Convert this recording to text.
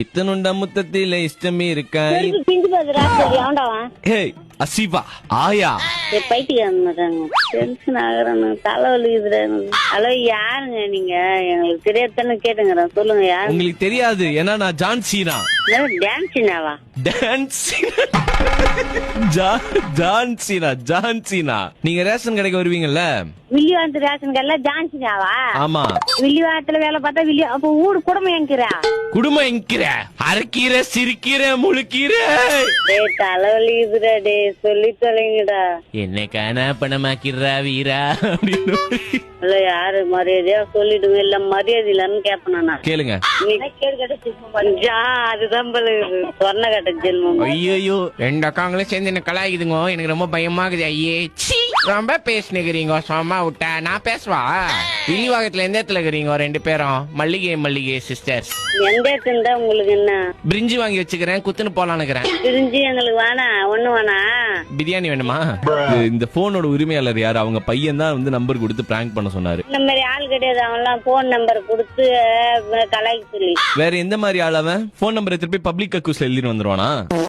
இத்தனுண்ட முத்தத்தில இஷ்டமே இருக்கா? பிஞ்சு பாத்துரா சொல்லி அவன்டாவன் ஏய் அசிவா ஆயா பைத்தியம் டென்ஷன் ஆகுறானு தலைவலிக்குதுறானு. ஹலோ யாருங்க நீங்க? எங்களுக்கு தெரியாதானு கேட்டுங்கிறேன், சொல்லுங்க யாரு? உங்களுக்கு தெரியாது, ஏன்னா நான் ஜான்சீனா. டான்ஸினாவா? ஜான்சீனா. நீங்க ரேஷன் கடைக்கு வருவீங்கல்ல? வில்லிவானத்து ரேஷன் கடையில ஜான்சினாவா? ஆமா. வில்லிவானத்துல வேலை பார்த்தா அப்ப ஊரு குடும்பம் என்கிறா? குடும்பம் என்கிற அரைக்கீரை சிரிக்கீரை முழுக்கீரை. தலைவலிக்குதுடா டே, சொல்லி தொலைங்கடா. என்ன காணா பணமாக்கிறா வீரா அப்படின்னு. ஹலோ யாரு? மரியாதையா சொல்லிடுங்க, இல்ல மரியாதை இல்லன்னு கேப்பேன் நான். கேளுங்க. அதுதான் சொன்ன கட்ட ஜென்மம். ஐயோ ரெண்டு அக்காங்களும் சேர்ந்து என்ன கலாய்க்குதுங்க, எனக்கு ரொம்ப பயமாகுது. ஐயே ரொம்ப பேசினுக்கிறீங்க, சும்மா விட்டா நான் பேசுவா. வில்லிவாக்கத்துல எந்த இடத்துல இருக்கிறீங்க ரெண்டு பேரும்? மல்லிகை சிஸ்டர்ஸ். எந்த இடத்துல உங்களுக்கு என்ன? பிரிஞ்சி வாங்கி வச்சுக்கிறேன், குத்துன்னு போலான்னு. பிரிஞ்சு எங்களுக்கு வேணா, ஒண்ணு வேணா. பிரியாணி வேணுமா? இந்த போனோட உரிமையாளர் யாரு? அவங்க பையன் தான் வந்து நம்பர் கொடுத்து பிராங்க் பண்ண சொன்னாரு. இந்த மாதிரி ஆள் கிடையாது, அவன்லாம் போன் நம்பர் கொடுத்து கலாய்க்கு சொல்லி. வேற எந்த மாதிரி ஆள் அவன்? போன் நம்பரை திருப்பி பப்ளிக் அக்யூஸ்ல எழுதிட்டு வந்துருவானா?